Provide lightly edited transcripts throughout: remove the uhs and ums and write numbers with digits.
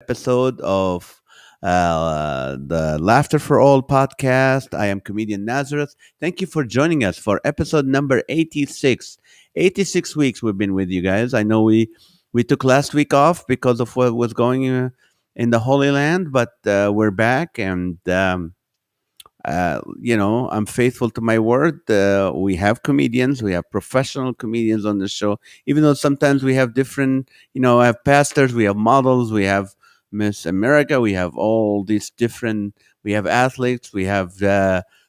episode of the Laughter for All podcast. I am comedian Nazareth. Thank you for joining us for episode number 86. 86 weeks we've been with you guys. I know we took last week off because of what was going in the Holy Land, but we're back and. I'm faithful to my word. We have comedians, we have professional comedians on the show, even though sometimes we have different, I have pastors, we have models, we have Miss America, we have all these different, we have athletes, we have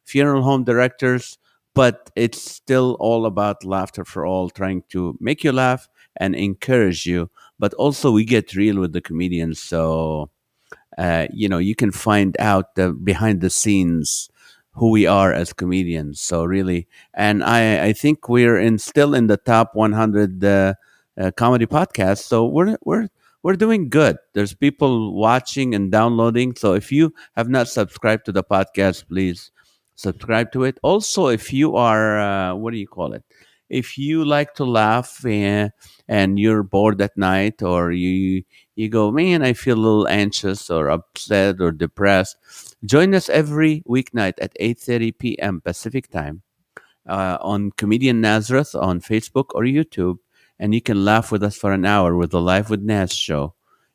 funeral home directors, but it's still all about laughter for all, trying to make you laugh and encourage you. But also, we get real with the comedians. So, you can find out the behind the scenes who we are as comedians. So really, and I think we're still in the top 100 comedy podcasts. So we're doing good. There's people watching and downloading. So if you have not subscribed to the podcast, please subscribe to it. Also, if you are what do you call it? If you like to laugh and you're bored at night, or you go, man, I feel a little anxious or upset or depressed, join us every weeknight at 8:30 p.m. Pacific time on Comedian Nazareth on Facebook or YouTube, and you can laugh with us for an hour with the Live with Naz show,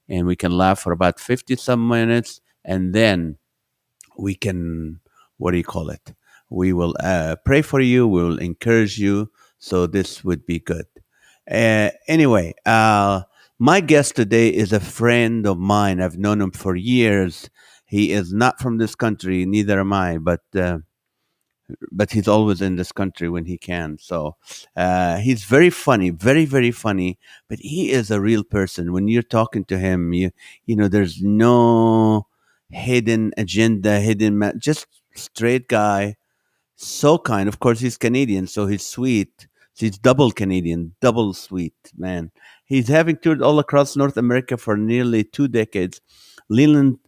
and we can laugh for about 50 some minutes, and then we can, what do you call it? We will pray for you. We will encourage you. So this would be good. Anyway, my guest today is a friend of mine. I've known him for years. He is not from this country, neither am I, but he's always in this country when he can. So he's very funny, very, very funny, but he is a real person. When you're talking to him, there's no hidden agenda, just straight guy, so kind. Of course, he's Canadian, so he's sweet. He's double Canadian, double sweet, man. He's having toured all across North America for nearly 2 decades. Leland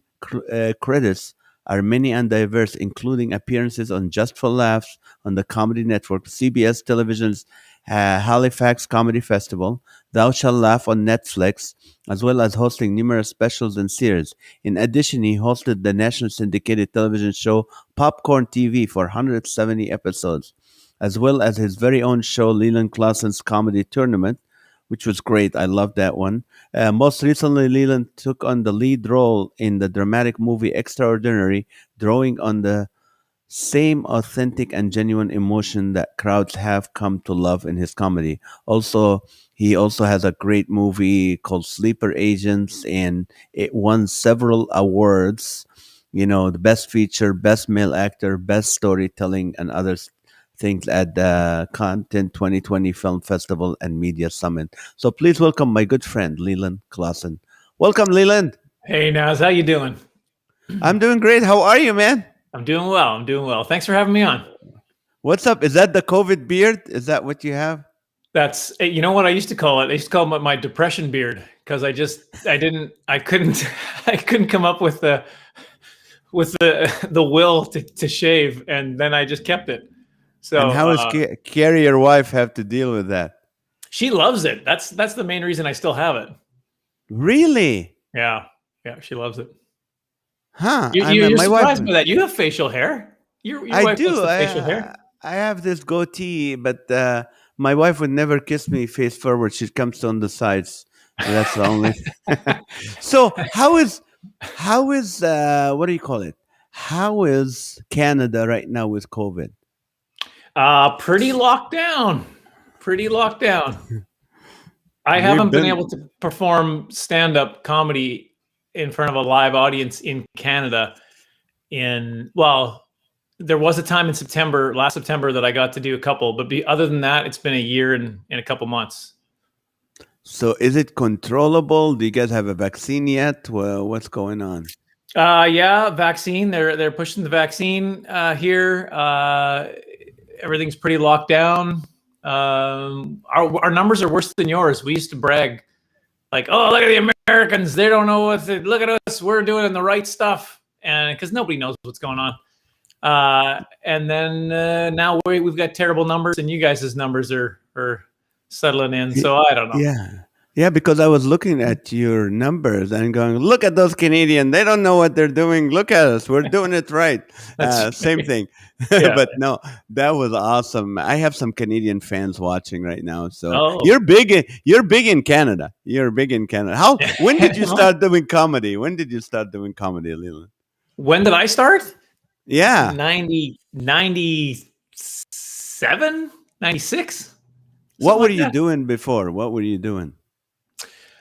credits are many and diverse, including appearances on Just for Laughs on the Comedy Network, CBS Television's Halifax Comedy Festival, Thou Shall Laugh on Netflix, as well as hosting numerous specials and series. In addition, he hosted the national syndicated television show Popcorn TV for 170 episodes, as well as his very own show, Leland Claussen's Comedy Tournament, which was great. I loved that one. Most recently, Leland took on the lead role in the dramatic movie Extraordinary, drawing on the same authentic and genuine emotion that crowds have come to love in his comedy. Also, he also has a great movie called Sleeper Agents, and it won several awards. The best feature, best male actor, best storytelling, and others things at the Content 2020 Film Festival and Media Summit. So please welcome my good friend Leland Claussen. Welcome, Leland. Hey Naz, how you doing? I'm doing great. How are you, man? I'm doing well. I'm doing well. Thanks for having me on. What's up? Is that the COVID beard? Is that what you have? That's what I used to call it. I used to call it my depression beard because I couldn't come up with the will to shave, and then I just kept it. So and how does Carrie, your wife, have to deal with that? She loves it. That's the main reason I still have it. Really? Yeah, she loves it. Huh? You're surprised by that. You have facial hair. Your wife do. Has facial hair. I have this goatee, but my wife would never kiss me face forward. She comes on the sides. That's the only. So how is what do you call it? How is Canada right now with COVID? Pretty locked down. I haven't been able to perform stand-up comedy in front of a live audience in Canada there was a time in last September that I got to do a couple, but other than that, it's been a year and a couple months. So is it controllable? Do you guys have a vaccine yet? Well, what's going on? Yeah, vaccine. They're pushing the vaccine here. Everything's pretty locked down. Our numbers are worse than yours. We used to brag like, oh, look at the Americans. They don't know look at us. We're doing the right stuff. And because nobody knows what's going on. And then now we've got terrible numbers, and you guys' numbers are settling in. So I don't know. Yeah, because I was looking at your numbers and going, look at those Canadians. They don't know what they're doing. Look at us. We're doing it right. That's Same thing. yeah. But no, that was awesome. I have some Canadian fans watching right now. So Oh, you're big in Canada. You're big in Canada. When did you start doing comedy? When did you start doing comedy, Leland? when did I start? Yeah. 97, 96, What something were like you that. doing before? What were you doing?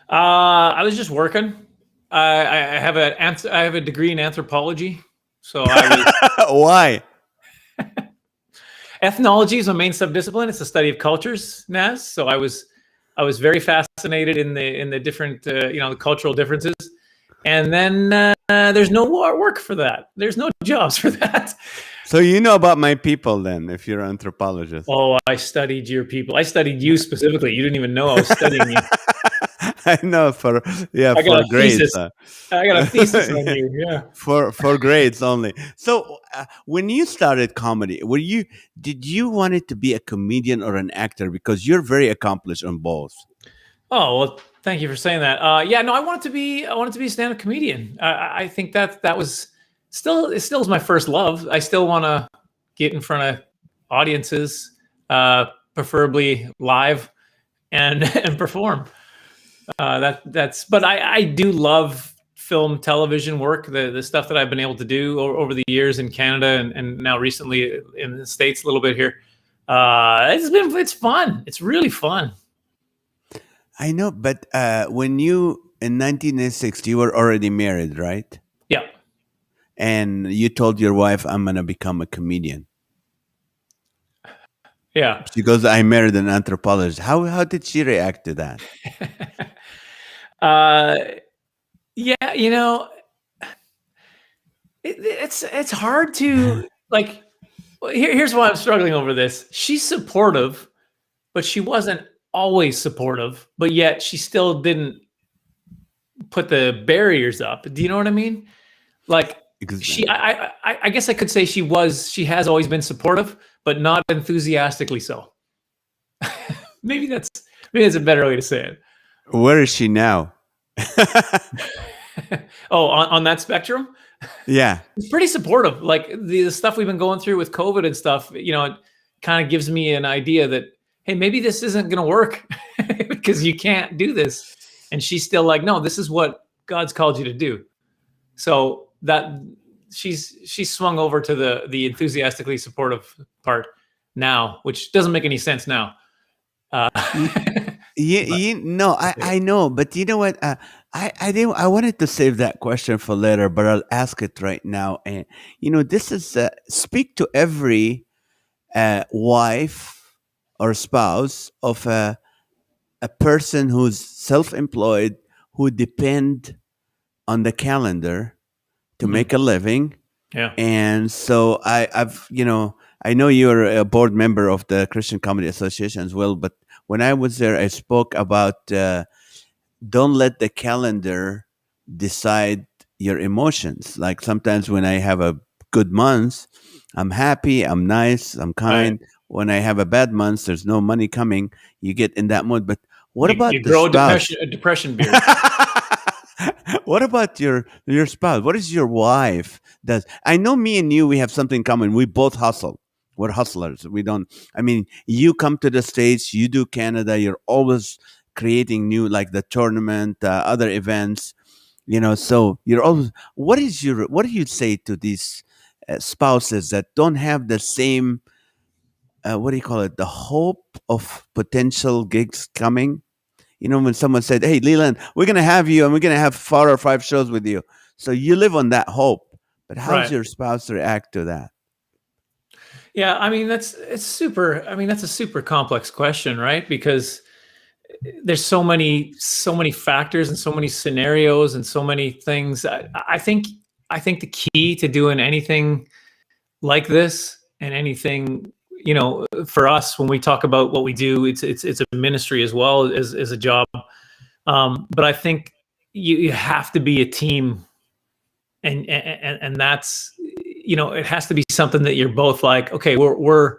I was just working. I have I have a degree in anthropology, so I was Why? ethnology is my main subdiscipline. It's the study of cultures, Naz. So I was very fascinated in the different the cultural differences. And then there's no work for that. There's no jobs for that. So you know about my people then, if you're an anthropologist. Oh, I studied your people. I studied you specifically. You didn't even know I was studying you. I know for I got for a grades. thesis. I got a thesis on you. Yeah. For grades only. So when you started comedy, did you want it to be a comedian or an actor? Because you're very accomplished on both. Oh well, thank you for saying that. Yeah, no, I wanted to be a stand-up comedian. I think that was it still is my first love. I still want to get in front of audiences, preferably live, and and perform. But I do love film, television work. The stuff that I've been able to do over the years in Canada and now recently in the States a little bit here. It's fun. It's really fun. I know, but when you in 1986 you were already married, right? Yeah. And you told your wife, "I'm gonna become a comedian." Yeah. She goes, "I married an anthropologist." How did she react to that? uh, yeah, it's hard to like. Here's why I'm struggling over this. She's supportive, but she wasn't always supportive. But yet she still didn't put the barriers up. Do you know what I mean? Like Because I guess I could say she has always been supportive, but not enthusiastically so. maybe that's maybe that's a better way to say it. where is she now? Oh, on that spectrum, Yeah. it's pretty supportive. Like the stuff we've been going through with COVID and stuff, it kind of gives me an idea that, hey, maybe this isn't going to work because you can't do this. And she's still like, no, this is what God's called you to do. So that she's swung over to the enthusiastically supportive part now, which doesn't make any sense now. Uh, but No, I know, but you know what? I didn't. I wanted to save that question for later, but I'll ask it right now. And this is speak to every wife or spouse of a person who's self-employed who depend on the calendar to mhm, make a living. yeah, And so I know you're a board member of the Christian Comedy Association as well, but when I was there, I spoke about don't let the calendar decide your emotions. Like sometimes when I have a good month, I'm happy, I'm nice, I'm right. kind. When I have a bad month, there's no money coming. You get in that mood. But what You about the grow spouse? a depression beard. What about your spouse? What is your wife does? I know me and you, we have something in common. We both hustle. We're hustlers. We don't. I mean, you come to the States, you do Canada. You're always creating new, like the tournament, other events. So you're always. What do you say to these spouses that don't have the same? What do you call it? The hope of potential gigs coming. When someone said, "Hey, Leland, we're gonna have you, and we're gonna have 4 or 5 shows with you," so you live on that hope. But how's Right. your spouse react to that? Yeah, I mean it's super. I mean that's a super complex question, right? Because there's so many factors and so many scenarios and so many things. I think the key to doing anything like this and anything for us when we talk about what we do, it's a ministry as well as a job. But I think you have to be a team, and that's it has to be something that you're both like, okay, we're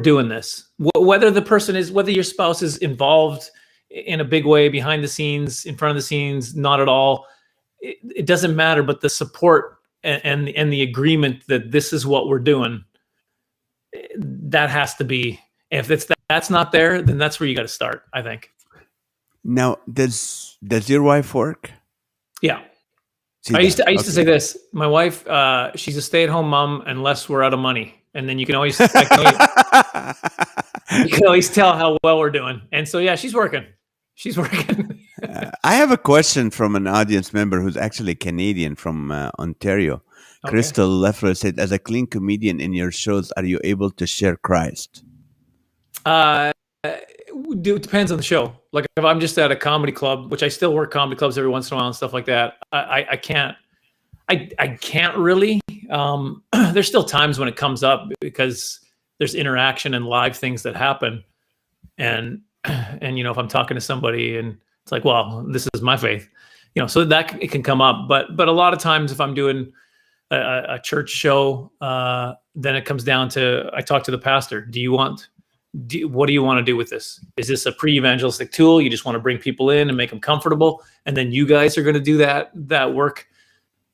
doing this. Whether your spouse is involved in a big way, behind the scenes, in front of the scenes, not at all. It doesn't matter, but the support and the agreement that this is what we're doing, that has to be. If that's not there, then that's where you got to start, I think. Now, does your wife work? Yeah. She I used does. to say Okay. this. My wife, she's a stay-at-home mom unless we're out of money, and then you can always you can always tell how well we're doing. And so yeah, she's working. She's working. I have a question from an audience member who's actually Canadian from Ontario. Okay. Crystal Leffler said, "As a clean comedian in your shows, are you able to share Christ?" It depends on the show. Like if I'm just at a comedy club, which I still work comedy clubs every once in a while and stuff like that, I can't. I can't really. There's still times when it comes up because there's interaction and live things that happen, and if I'm talking to somebody and it's like, well, this is my faith, so that it can come up. But a lot of times if I'm doing a church show, then it comes down to I talk to the pastor. What do you want to do with this? Is this a pre-evangelistic tool? You just want to bring people in and make them comfortable, and then you guys are going to do that work,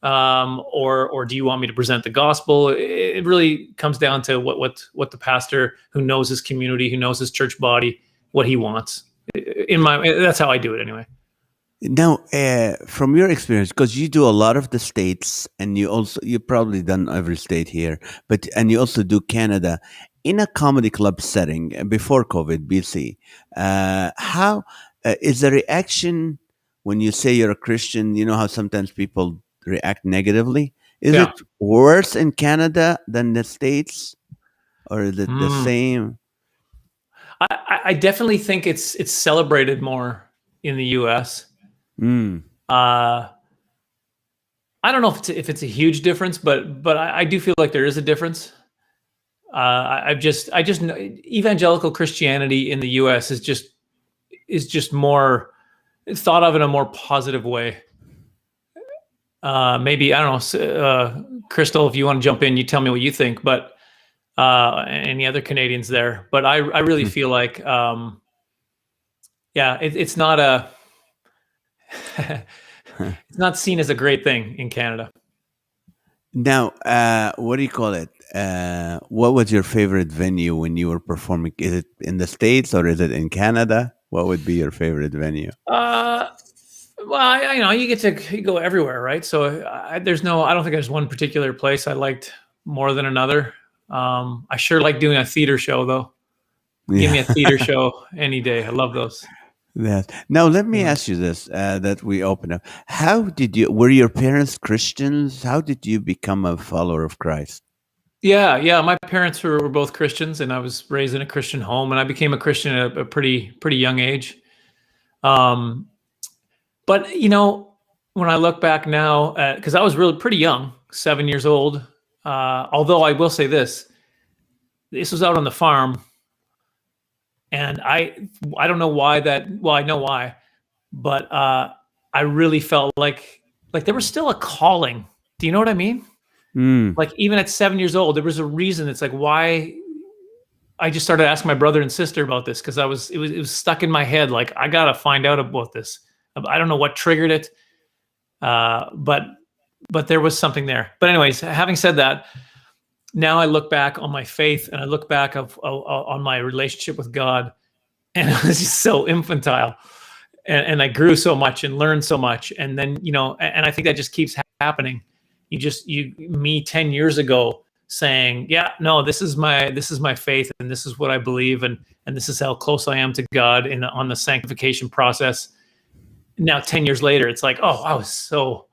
or do you want me to present the gospel? It really comes down to what the pastor who knows his community, who knows his church body, what he wants. That's how I do it anyway. Now, from your experience, because you do a lot of the states, and you've probably done every state here, and you also do Canada in a comedy club setting before COVID, BC. How is the reaction when you say you're a Christian? You know how sometimes people react negatively. Is Yeah. it worse in Canada than the states, or is it the same? I definitely think it's celebrated more in the U.S. Mm. I don't know if it's a huge difference, but I do feel like there is a difference. I just know evangelical Christianity in the U.S. is just more thought of in a more positive way. Maybe I don't know, Crystal, if you want to jump in, you tell me what you think. But any other Canadians there? But I really feel like, it's not a it's not seen as a great thing in Canada. Now, what do you call it? What was your favorite venue when you were performing? Is it in the States or is it in Canada? What would be your favorite venue? Well, you get to go everywhere, right? So I don't think there's one particular place I liked more than another. I sure like doing a theater show, though. Give me a theater show any day. I love those. Yes. Now, let me ask you this: that we open up. Were your parents Christians? How did you become a follower of Christ? Yeah. My parents were both Christians, and I was raised in a Christian home, and I became a Christian at a pretty young age. But when I look back now, because I was really pretty young, 7 years old. Although I will say this was out on the farm, and I don't know why that. Well, I know why, but I really felt like there was still a calling. Do you know what I mean? Mm. Like even at 7 years old, there was a reason. It's like why I just started asking my brother and sister about this because it was stuck in my head. Like I gotta find out about this. I don't know what triggered it, but there was something there. But anyways, having said that, now I look back on my faith and I look back on my relationship with God, and it was just so infantile. And I grew so much and learned so much. And then, and I think that just keeps happening. Me 10 years ago saying, yeah, no, this is my faith and this is what I believe. And this is how close I am to God on the sanctification process. Now, 10 years later, it's like, oh, I was so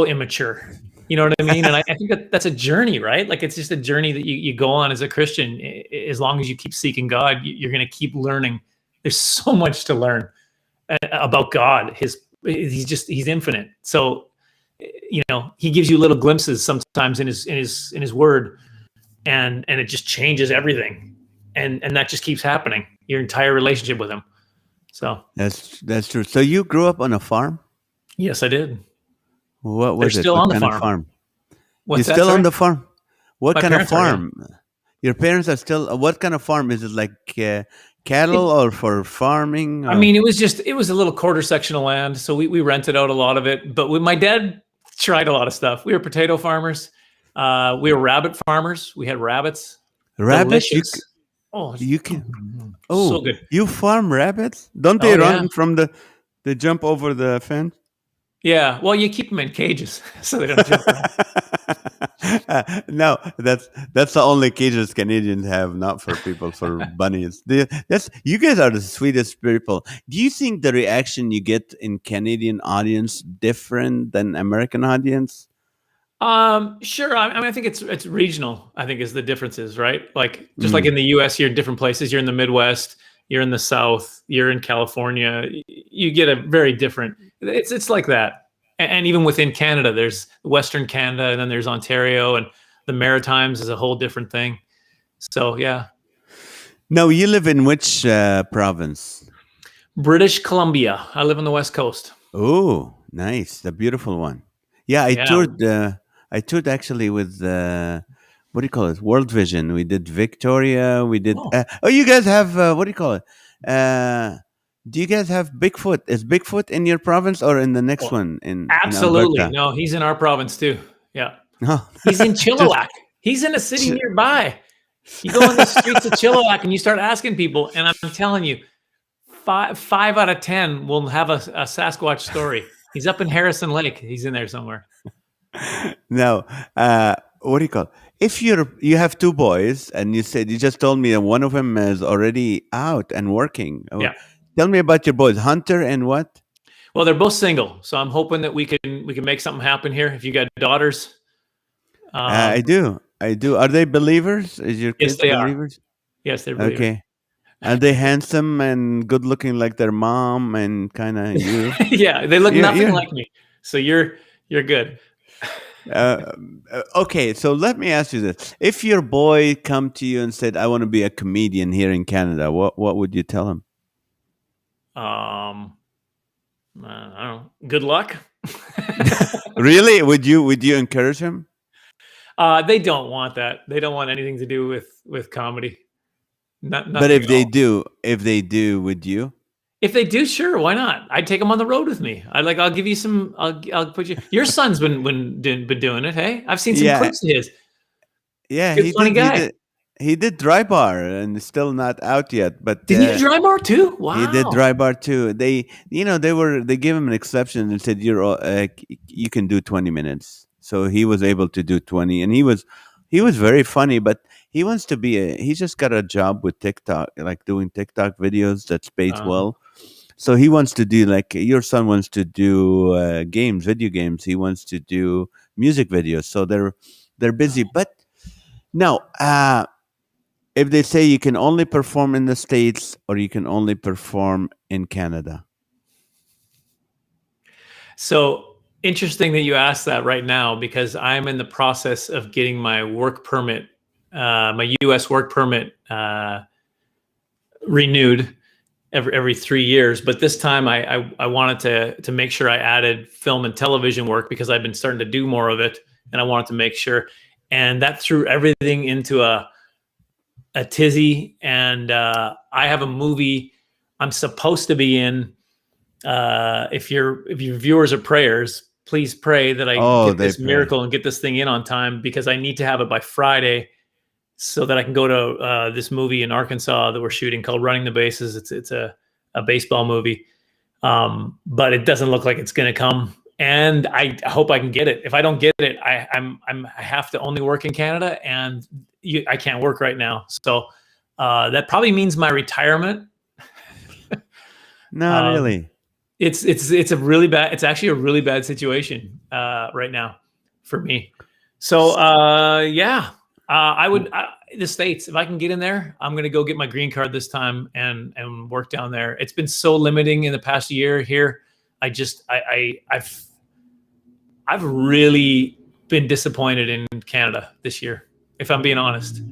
immature. You know what I mean? And I think that's a journey, right? Like it's just a journey that you go on as a Christian. As long as you keep seeking God, you're going to keep learning. There's so much to learn about God. He's infinite. So, he gives you little glimpses sometimes in his word, and it just changes everything. And that just keeps happening, your entire relationship with him. So that's true. So you grew up on a farm? Yes, I did. What was They're it? still What on the kind of farm. farm? What's You're that, still on sorry? the farm? What My kind of parents are, yeah. farm? Your parents are still. What kind of farm is it? Like Cattle or for farming? I mean, it was a little quarter section of land, so we rented out a lot of it. But my dad tried a lot of stuff. We were potato farmers. We were rabbit farmers. We had rabbits. Rabbits? Delicious. Oh, You can. so Oh, good. you farm rabbits? Don't they Oh yeah, run from the? They jump over the fence. yeah. Well, you keep them in cages so they don't jump around. No, that's the only cages Canadians have, not for people for bunnies. That's you guys are the sweetest people. Do you think the reaction you get in Canadian audience different than American audience? Sure. I mean, I think it's regional. I think is the differences, right? Like just like Mm. in the U.S., you're in different places. You're in the Midwest. You're in the South. You're in California. You get a very different. It's like that. And even within Canada, there's Western Canada, and then there's Ontario, and the Maritimes is a whole different thing. So yeah, No, you live in which province? British Columbia. I live on the West Coast. Oh, nice, the beautiful one. Yeah, I Yeah. toured. I toured actually with what do you call it? World Vision. We did Victoria. We did. Oh, Oh, you guys have what do you call it? Uh, do you guys have Bigfoot? Is Bigfoot in your province or in the next well, one in absolutely. Alberta? No, he's in our province too. Yeah. No, He's in just Chilliwack. He's in a city ch- nearby. You go on the streets of Chilliwack and you start asking people, and I'm telling you, five out of 10 will have a Sasquatch story. He's up in Harrison Lake. He's in there somewhere. no. What do you call? If you have two boys and you said you just told me that one of them is already out and working. Yeah. Tell me about your boys, Hunter and what? Well, they're both single, so I'm hoping that we can make something happen here. If you got daughters, I do. I do. Are they believers? Is your yes, kids they are. believers? Yes, they're believers. Okay. Are they handsome and good looking like their mom and kind of you? Yeah, they look Yeah, nothing yeah. like me. So you're good. Okay, so let me ask you this: if your boy come to you and said, "I want to be a comedian here in Canada," what would you tell him? Um, I don't know. Good luck. Really? Would you encourage him? They don't want that. They don't want anything to do with comedy. But Nothing at all. if they do, would you? If they do, sure, why not? I'd take them on the road with me. I'll give you some. I'll put you. Your son's been doing it. Hey, I've seen some Yeah, clips of his. yeah, Good, he funny did. He guy. did. He did Dry Bar, and it's still not out yet. But Did he do dry bar too? he did Wow. Dry Bar too. They gave him an exception and said you can do 20 minutes. So he was able to do 20, and he was very funny. But he wants to be he just got a job with TikTok, like doing TikTok videos that pays Um, well. So he wants to do like your son wants to do games, video games. He wants to do music videos. So they're busy. But no, if they say you can only perform in the States or you can only perform in Canada. so interesting that you asked that right now because I'm in the process of getting my work permit, my U.S. work permit renewed every 3 years. But this time I wanted to make sure I added film and television work because I've been starting to do more of it, and I wanted to make sure. And that threw everything into a tizzy. And I have a movie I'm supposed to be in. If your viewers are prayers, please pray that I Oh, get they this pray. miracle and get this thing in on time because I need to have it by Friday so that I can go to this movie in Arkansas that we're shooting called Running the Bases. It's a baseball movie, but it doesn't look like it's going to come. And I hope I can get it. If I don't get it, I have to only work in Canada, and I can't work right now. So that probably means my retirement. Not Um, really. it's a really bad. It's actually a really bad situation right now for me. So yeah, I would the States. If I can get in there, I'm going to go get my green card this time and work down there. It's been so limiting in the past year here. I've really been disappointed in Canada this year, if I'm being honest.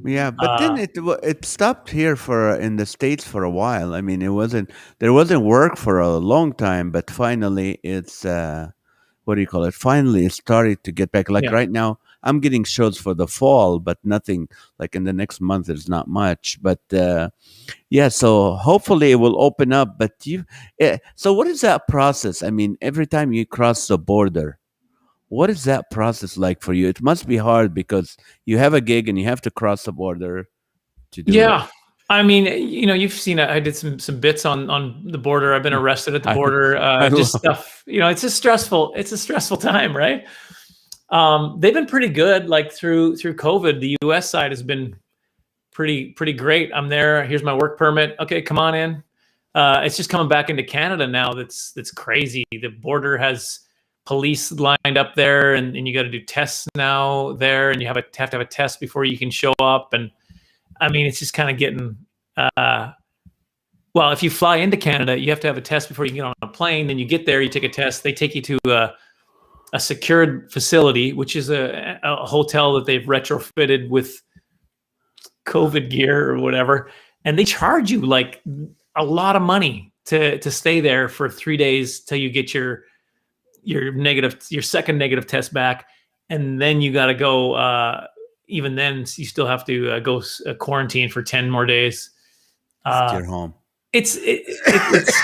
Yeah, but then Uh, it stopped here for in the States for a while. I mean, it wasn't there wasn't work for a long time, but finally it's what do you call it? Finally, it started to get back. Like yeah, right now, I'm getting shows for the fall, but nothing like in the next month. There's not much, but yeah. So hopefully it will open up. But so what is that process? I mean, every time you cross the border, what is that process like for you? It must be hard because you have a gig and you have to cross the border to do it. Yeah. I mean, you've seen I did some bits on the border. I've been arrested at the I, border. I Just love. stuff. It's a stressful time, right? They've been pretty good. Like through COVID, the U.S. side has been pretty great. I'm there. Here's my work permit. Okay, come on in. It's just coming back into Canada now. That's crazy. The border has police lined up there, and you got to do tests now there, and you have to have a test before you can show up. And I mean, it's just kind of getting. Well, if you fly into Canada, you have to have a test before you can get on a plane. Then you get there, you take a test. They take you to a secured facility, which is a hotel that they've retrofitted with COVID gear or whatever, and they charge you like a lot of money to stay there for 3 days till you get your second negative test back, and then you got to go. Even then, you still have to go quarantine for 10 more days. Steer home. It's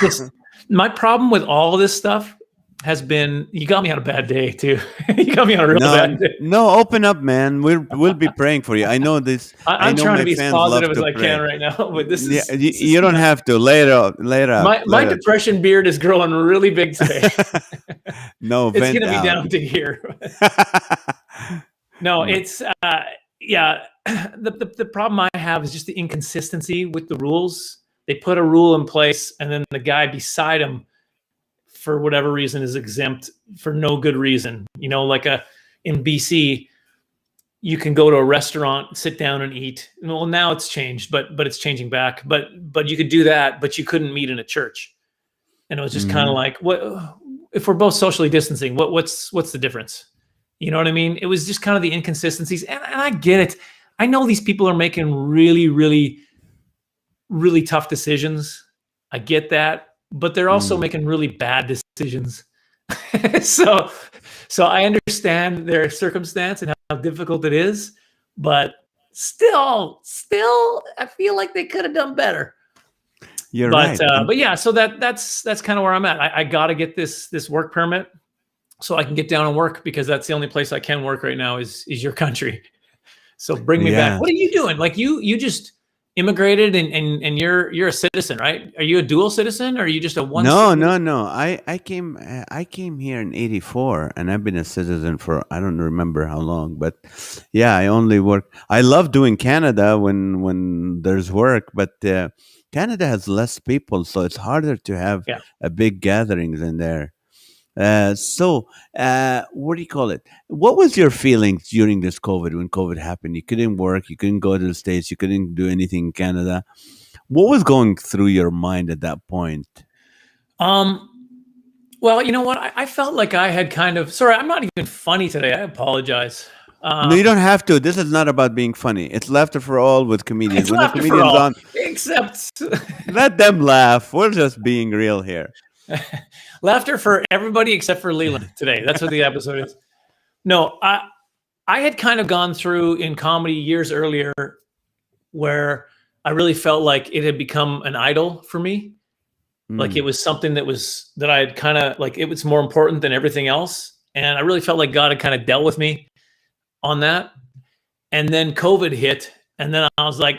just my problem with all of this stuff has been you got me on a bad day too. You got me on a real bad day. No, open up, man. We'll be praying for you. I know this. I'm know trying my to be as fans positive love as to I pray. can right now, but this Yeah, is you don't have to. Later. my depression beard is growing really big today. No, It's vent gonna be out. down to here. No, it's yeah. The problem I have is just the inconsistency with the rules. They put a rule in place, and then the guy beside him, for whatever reason, is exempt for no good reason. Like in BC, you can go to a restaurant, sit down and eat. Well, now it's changed, but it's changing back. But you could do that, but you couldn't meet in a church. And it was just kind of like, what if we're both socially distancing? What's the difference? You know what I mean? It was just kind of the inconsistencies, and I get it. I know these people are making really, really, really tough decisions. I get that, but they're also making really bad decisions. so I understand their circumstance and how difficult it is, but still, I feel like they could have done better. You're But right. but yeah, so that's kind of where I'm at. I got to get this work permit so I can get down and work, because that's the only place I can work right now is your country. So bring me back. Yeah. What are you doing? Like you just immigrated and you're a citizen, right? Are you a dual citizen, or are you just a one? No. I came here in '84, and I've been a citizen for I don't remember how long, but yeah, I only work. I love doing Canada when there's work, but Canada has less people, so it's harder to have Yeah. a big gatherings in there. What do you call it? What was your feelings during this COVID when COVID happened? You couldn't work, you couldn't go to the States, you couldn't do anything in Canada. What was going through your mind at that point? Well, you know what? I felt like I had kind of sorry, I'm not even funny today. I apologize. No, you don't have to. This is not about being funny. It's laughter for all with comedians. It's When the laughter for comedian's all, on, except let them laugh. We're just being real here. laughter for everybody except for Leland today. That's what the episode is. No, I had kind of gone through in comedy years earlier where I really felt like it had become an idol for me. Like it was something that I had kind of like, it was more important than everything else. And I really felt like God had kind of dealt with me on that. And then COVID hit, and then I was like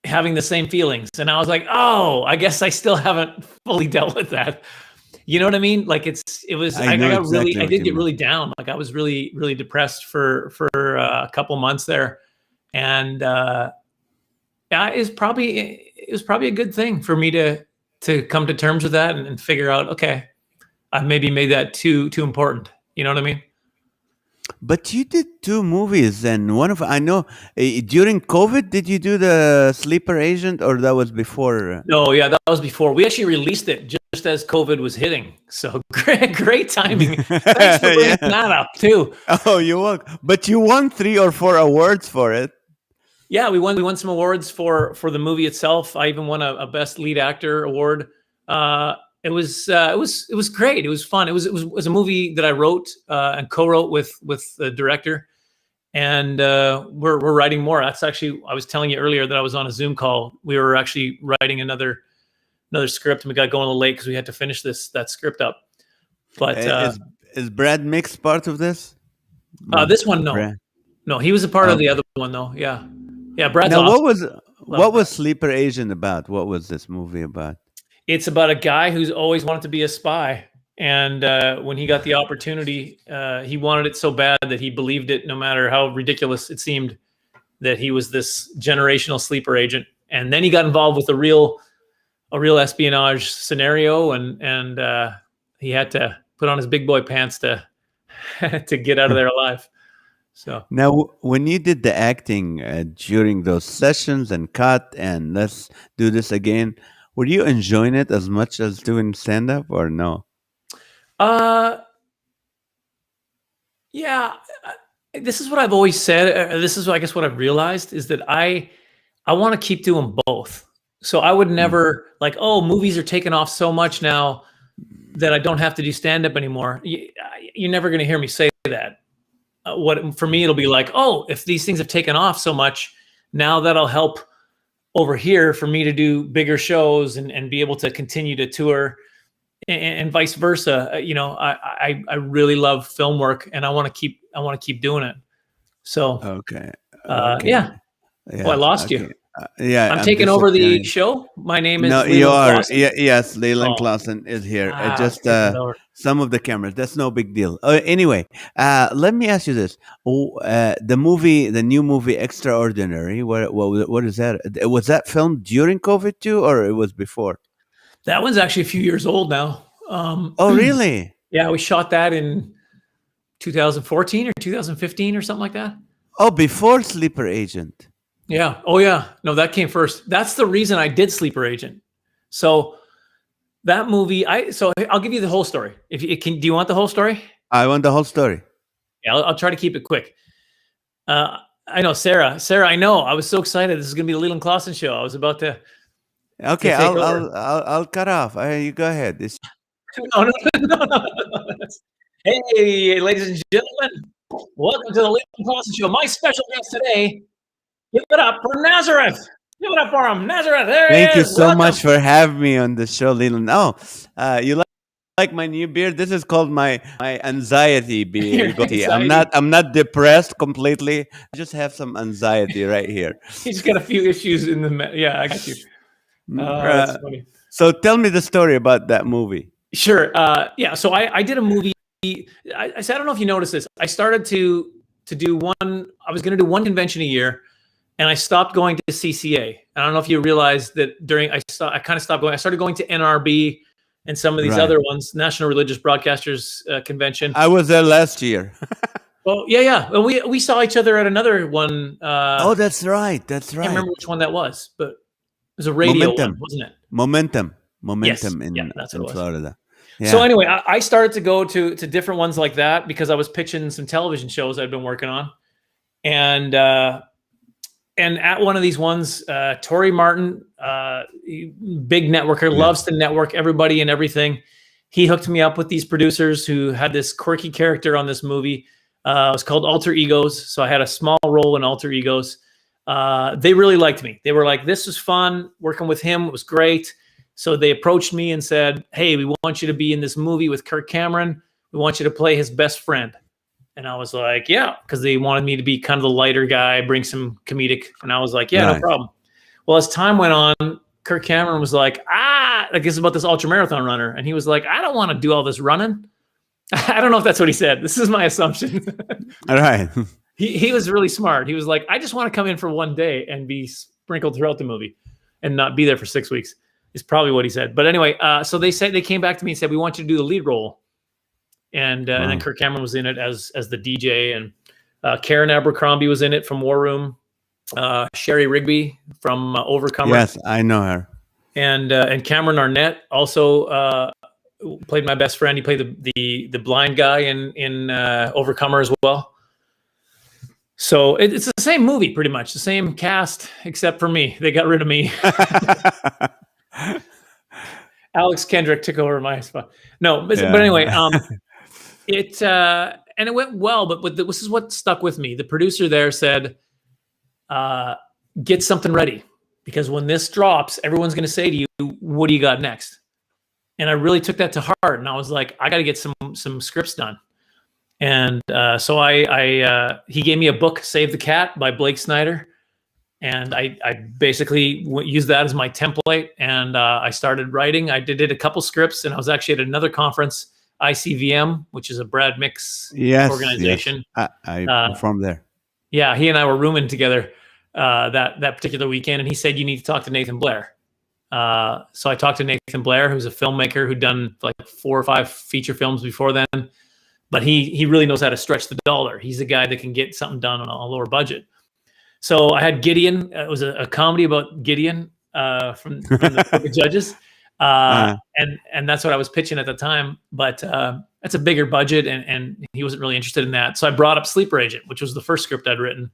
having the same feelings. And I was like, oh, I guess I still haven't fully dealt with that. You know what I mean? Like I know got exactly really, I what did you get mean. really down. Like I was really, really depressed for a couple months there. And yeah, it was probably a good thing for me to come to terms with that and figure out, okay, I've maybe made that too important. You know what I mean? But you did two movies, and one of I know during COVID. Did you do the Sleeper Agent, or that was before? No, yeah, that was before. We actually released it just as COVID was hitting. So great timing. Thanks for bringing Yeah. that up too. Oh, you won, but you won 3 or 4 awards for it. Yeah, we won some awards for the movie itself. I even won a best lead actor award. it was great. It was fun. It was a movie that I wrote and co-wrote with the director, and we're writing more. That's actually, I was telling you earlier that I was on a Zoom call. We were actually writing another script, and we got going a little late because we had to finish that script up. But Is Brad Mix part of this? this one, no, Brad. no, he was a part of the Okay. other one though. Yeah, yeah. Brad's Now, awesome. what was Sleeper Agent about? What was this movie about? It's about a guy who's always wanted to be a spy, and when he got the opportunity, he wanted it so bad that he believed it, no matter how ridiculous it seemed, that he was this generational sleeper agent. And then he got involved with a real espionage scenario, and he had to put on his big boy pants to to get out of there alive. So Now, when you did the acting during those sessions and cut and let's do this again, were you enjoying it as much as doing stand up or no? uh yeah, this is what I've always said. This is, I guess, what I've realized is that I want to keep doing both. So I would Mm. never like, oh, movies are taking off so much now that I don't have to do stand up anymore. You're never going to hear me say that. What for me, it'll be like, oh, if these things have taken off so much, now that'll help over here for me to do bigger shows and be able to continue to tour, and vice versa. I really love film work, and I want to keep doing it. So Okay. Okay. yeah. Oh, I Yeah. lost you. Okay. Yeah, I'm I'm taking over the disappearing. show. My name No, is you Leland are. Claussen. Yes, Leland Oh, Claussen is here. Just taking it over. some of the cameras. That's no big deal. Anyway, let me ask you this: the new movie, Extraordinary. What is that? Was that filmed during COVID too, or it was before? That one's actually a few years old now. Oh, really? Yeah, we shot that in 2014 or 2015 or something like that. Oh, before Sleeper Agent. Yeah. Oh, yeah. No, that came first. That's the reason I did Sleeper Agent. So that movie, I'll give you the whole story. If you can, do you want the whole story? I want the whole story. Yeah, I'll try to keep it quick. I know Sarah. I know. I was so excited. This is going to be the Leland Claussen show. I was about to Okay, take over. I'll cut off. You go ahead. No, no, no, no. Hey, ladies and gentlemen, welcome to the Leland Claussen show. My special guest today, give it up for Nazareth. Give it up for him, Nazareth. There Thank he you is. so Welcome. much for having me on the show, Leland. Oh, you like my new beard? This is called my anxiety Your beard. anxiety. I'm not depressed completely. I just have some anxiety right here. He's just got a few issues in the. Yeah, I got you. That's funny. So tell me the story about that movie. Sure. Yeah. So I did a movie. I said, I don't know if you noticed this. I started to do one. I was going to do one convention a year, and I stopped going to CCA. I don't know if you realized that during I kind of stopped going. I started going to NRB and some of these Right. other ones, National Religious Broadcasters Convention. I was there last year. Oh yeah, yeah. Well, we saw each other at another one. Oh, that's right. That's I can't right. remember which one that was, but it was a radio Momentum. one, wasn't it? Momentum Yes. in Yeah, that's what it was. Florida. Yeah. So anyway, I started to go to different ones like that because I was pitching some television shows I'd been working on, and at one of these ones, Tori Martin, big networker, loves to network everybody and everything. He hooked me up with these producers who had this quirky character on this movie. It was called Alter Egos. So I had a small role in Alter Egos. They really liked me. They were like, this was fun. Working with him, it was great. So they approached me and said, hey, we want you to be in this movie with Kirk Cameron. We want you to play his best friend. And I was like, yeah, because they wanted me to be kind of the lighter guy, bring some comedic. And I was like, yeah, no problem. Well, as time went on, Kirk Cameron was like, I guess about this ultra marathon runner. And he was like, I don't want to do all this running. I don't know if that's what he said. This is my assumption. All right. He was really smart. He was like, I just want to come in for one day and be sprinkled throughout the movie and not be there for 6 weeks. Is probably what he said. But anyway, so they came back to me and said, we want you to do the lead role. And then Kirk Cameron was in it as the DJ, and Karen Abercrombie was in it from War Room. Sherry Rigby from Overcomer. Yes, I know her. And Cameron Arnett also played my best friend. He played the blind guy in Overcomer as well. So it's the same movie, pretty much the same cast, except for me. They got rid of me. Alex Kendrick took over my spot. No, but Yeah. anyway, and it went well. But this is what stuck with me. The producer there said, "Get something ready, because when this drops, everyone's going to say to you, what do you got next?'" And I really took that to heart, and I was like, I got to get some scripts done. And so he gave me a book, Save the Cat by Blake Snyder. And I basically used that as my template, and I started writing. I did a couple scripts, and I was actually at another conference, ICVM, which is a Brad Mix Yes, organization. yes. I Uh, performed there. yeah, he and I were rooming together that particular weekend, and he said, you need to talk to Nathan Blair. So I talked to Nathan Blair, who's a filmmaker who'd done like 4 or 5 feature films before then, but he really knows how to stretch the dollar. He's a guy that can get something done on a lower budget. So I had Gideon. It was a comedy about Gideon from the Judges, and that's what I was pitching at the time. But that's a bigger budget, and he wasn't really interested in that. So I brought up Sleeper Agent, which was the first script I'd written,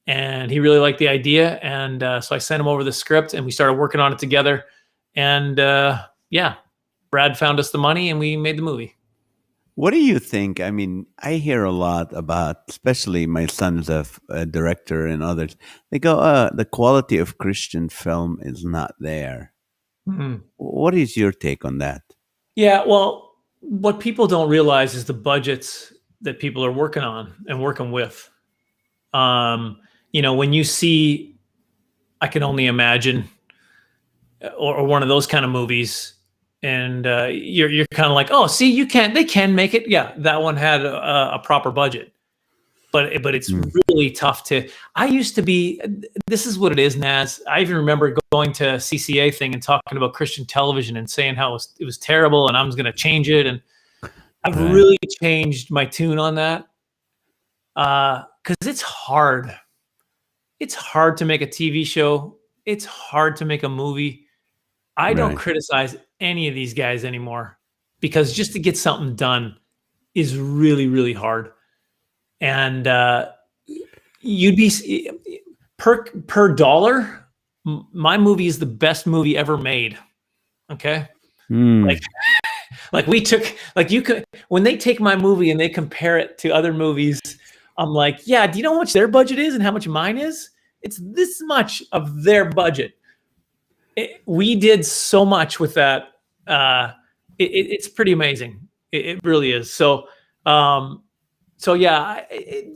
and he really liked the idea. And so I sent him over the script, and we started working on it together. And yeah, Brad found us the money, and we made the movie. What do you think? I mean, I hear a lot about, especially my son's a director and others. They go, the quality of Christian film is not there. Mm-hmm. What is your take on that? Yeah, well, what people don't realize is the budgets that people are working on and working with. When you see, I Can Only Imagine, or one of those kind of movies, and you're kind of like, oh, see, they can make it. Yeah, that one had a proper budget, but it's really tough to. I used to be. This is what it is, Naz. I even remember going to CCA thing and talking about Christian television and saying how it was terrible, and I was going to change it. And I've really changed my tune on that, because it's hard. It's hard to make a TV show. It's hard to make a movie. I don't criticize any of these guys anymore, because just to get something done is really, really hard. And you'd be per dollar. My movie is the best movie ever made. Okay. Like we took, like you could, when they take my movie and they compare it to other movies, I'm like, yeah, do you know how much their budget is and how much mine is? It's this much of their budget. We did so much with that. It's pretty amazing. It really is. So yeah,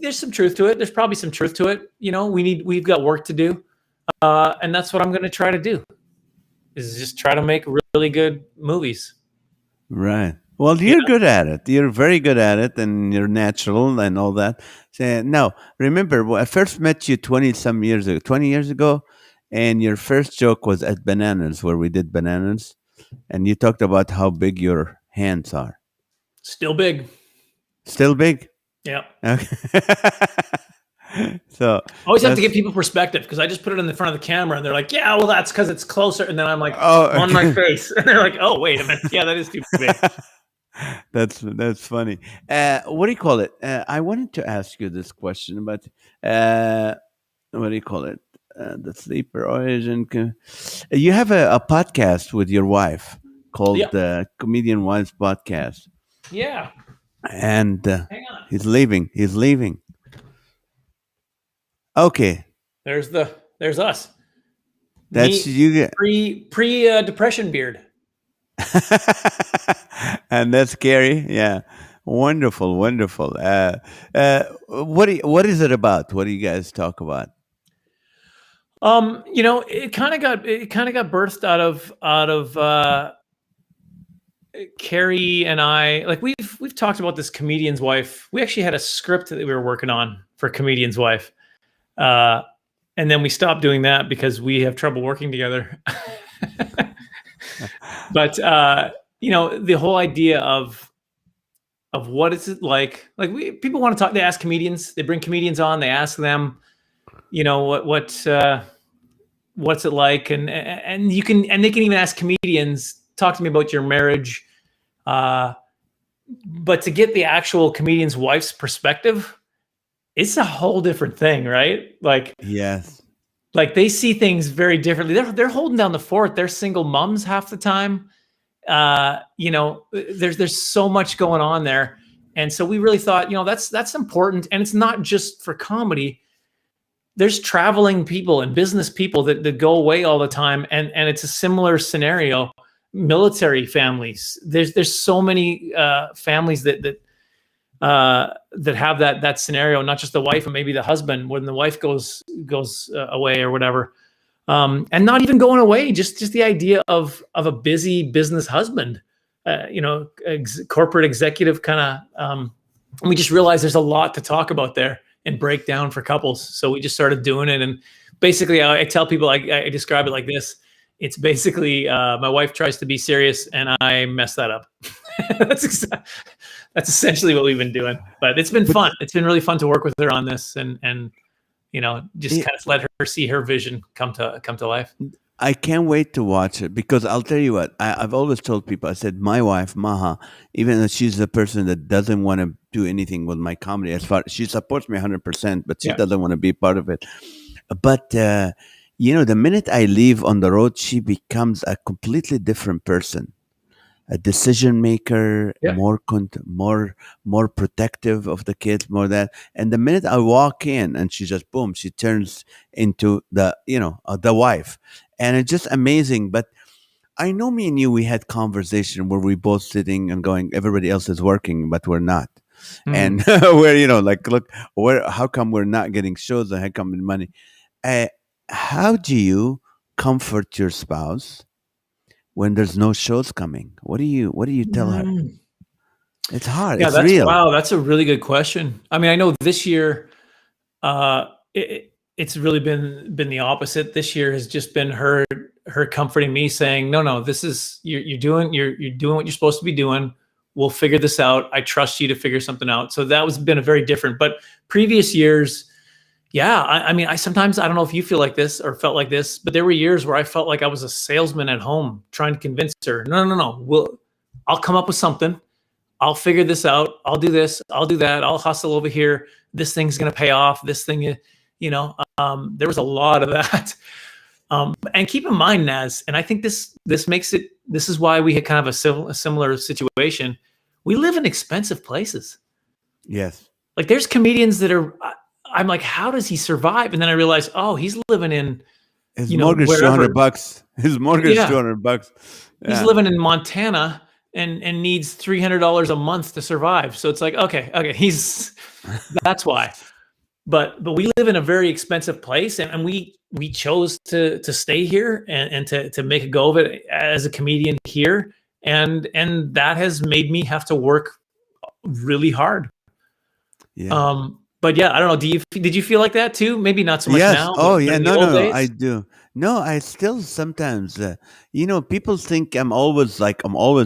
there's some truth to it. There's probably some truth to it. We've got work to do. And that's what I'm going to try to do, is just try to make really good movies. Right. Well, you're good at it. You're very good at it, and you're natural and all that. So, now, remember, I first met you 20 years ago, and your first joke was at Bananas, where we did Bananas, and you talked about how big your hands are. Still big. Still big? Yeah. Okay. So always have to give people perspective, because I just put it in the front of the camera and they're like, yeah, well, that's because it's closer. And then I'm like, on my face. And they're like, oh, wait a minute. Yeah, that is too big. That's funny. What do you call it? I wanted to ask you this question, but what do you call it? The Sleeper Origin. You have a podcast with your wife called the Comedian Wives Podcast. Yeah. And hang on. He's leaving. Okay. There's us. That's you. Pre depression beard. And that's scary. Yeah. Wonderful. What is it about? What do you guys talk about? It kind of got birthed out of Carrie and I. Like we've talked about this Comedian's Wife. We actually had a script that we were working on for Comedian's Wife. And then we stopped doing that because we have trouble working together. But the whole idea of what is it like people want to talk, they ask comedians, they bring comedians on, they ask them, what's it like, and they can even ask comedians, talk to me about your marriage, but to get the actual comedian's wife's perspective, it's a whole different thing, right? Like, yes, like they see things very differently. They're holding down the fort. They're single moms half the time. there's so much going on there. And so we really thought, that's important. And it's not just for comedy. There's traveling people and business people that go away all the time. And it's a similar scenario. Military families. There's so many families that have that scenario, not just the wife and maybe the husband when the wife goes away or whatever. And not even going away, just the idea of a busy business husband, corporate executive kind of. We just realized there's a lot to talk about there and break down for couples. So we just started doing it. And basically, I tell people, I describe it like this. It's basically my wife tries to be serious and I mess that up. That's essentially what we've been doing. But it's been fun. It's been really fun to work with her on this and just kind of let her see her vision come to life. I can't wait to watch it because I'll tell you what, I've always told people, I said, my wife, Maha, even though she's the person that doesn't want to do anything with my comedy, she supports me 100%, but she doesn't want to be part of it. But, the minute I leave on the road, she becomes a completely different person. A decision maker, more protective of the kids, more that. And the minute I walk in, and she just boom, she turns into the wife, and it's just amazing. But I know me and you, we had conversation where we both sitting and going, everybody else is working, but we're not. And where look, how come we're not getting shows and how come the money? How do you comfort your spouse when there's no shows coming? What do you tell her? It's hard. Yeah, it's real. Wow, that's a really good question. I mean, I know this year, it's really been the opposite. This year has just been her comforting me, saying, "No, this is you're doing what you're supposed to be doing. We'll figure this out. I trust you to figure something out." So that was been a very different. But previous years, yeah, I mean, I sometimes, I don't know if you feel like this or felt like this, but there were years where I felt like I was a salesman at home trying to convince her, no, I'll come up with something. I'll figure this out. I'll do this. I'll do that. I'll hustle over here. This thing's going to pay off. This thing, there was a lot of that. And keep in mind, Naz, and I think this is why we had kind of a similar situation. We live in expensive places. Yes. Like there's comedians that are, I'm like, how does he survive? And then I realized, he's living in his mortgage $200. His mortgage $200. Yeah. He's living in Montana and needs $300 a month to survive. So it's like, okay, that's why. But we live in a very expensive place, and we chose to stay here and to make a go of it as a comedian here, and that has made me have to work really hard. Yeah. But yeah, I don't know. Did you feel like that too? Maybe not so much now. Oh yeah. No, I do. No, I still sometimes, people think I'm always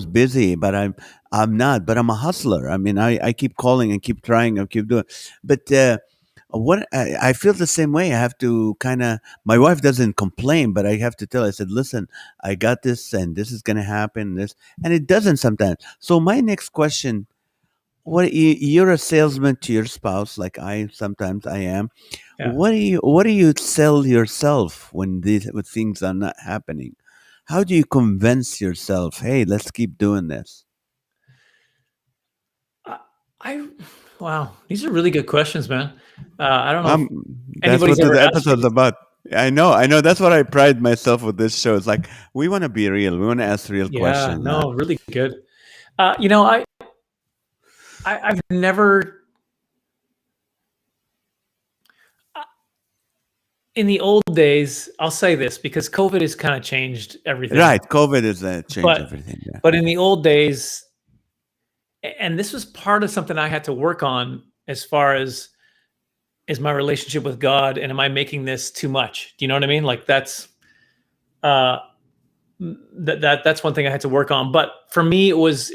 busy, but I'm not, but I'm a hustler. I mean, I keep calling and keep trying and keep doing, but, what I feel the same way. I have to my wife doesn't complain, but I have to tell her, I said, listen, I got this and this is going to happen. And it doesn't sometimes. So my next question, you're a salesman to your spouse, like sometimes I am. Yeah. What do you sell yourself when things are not happening? How do you convince yourself, hey, let's keep doing this? Wow, these are really good questions, man. I don't know. That's what the episode's about. I know. That's what I pride myself with this show. It's like we want to be real. We want to ask real questions. No, really good. I've never, in the old days, I'll say this because COVID has kind of changed everything. Right. COVID has changed everything. Yeah. But in the old days, and this was part of something I had to work on as far as is my relationship with God, and am I making this too much? Do you know what I mean? Like that's that's one thing I had to work on. But for me, it was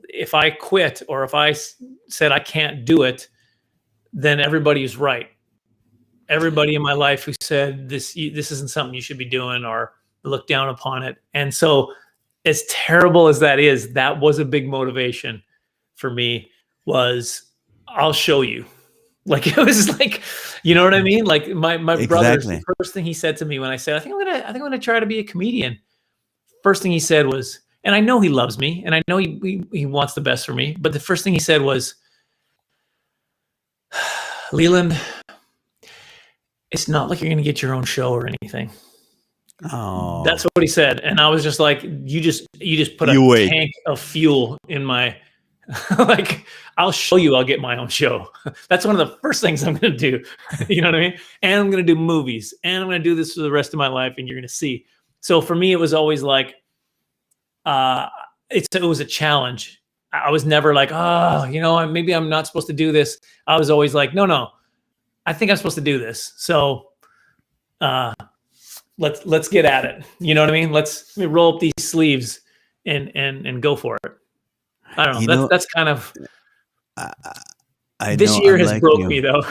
if I quit or if I said I can't do it, then everybody's right. Everybody in my life who said this isn't something you should be doing or look down upon it. And so as terrible as that is, that was a big motivation for me, was I'll show you. Like it was like, you know what I mean? Like my brother, the first thing he said to me when I said, I think I'm gonna try to be a comedian. First thing he said was, and I know he loves me, and I know he wants the best for me. But the first thing he said was, Leland, it's not like you're going to get your own show or anything. That's Oh, what he said, and I was just like, you just put a you wait. tank of fuel in my like, I'll show you I'll get my own show. That's one of the first things I'm going to do. You know what I mean? And I'm going to do movies, and I'm going to do this for the rest of my life, and you're going to see. So for me, it was always like, uh, it was a challenge. I was never like, oh, maybe I'm not supposed to do this. I was always like, no, I think I'm supposed to do this. So uh, let's get at it. You know what I mean? Let me roll up these sleeves and go for it. I don't You know. know, That's kind of, I, I this know year I'm has like broke you. me though.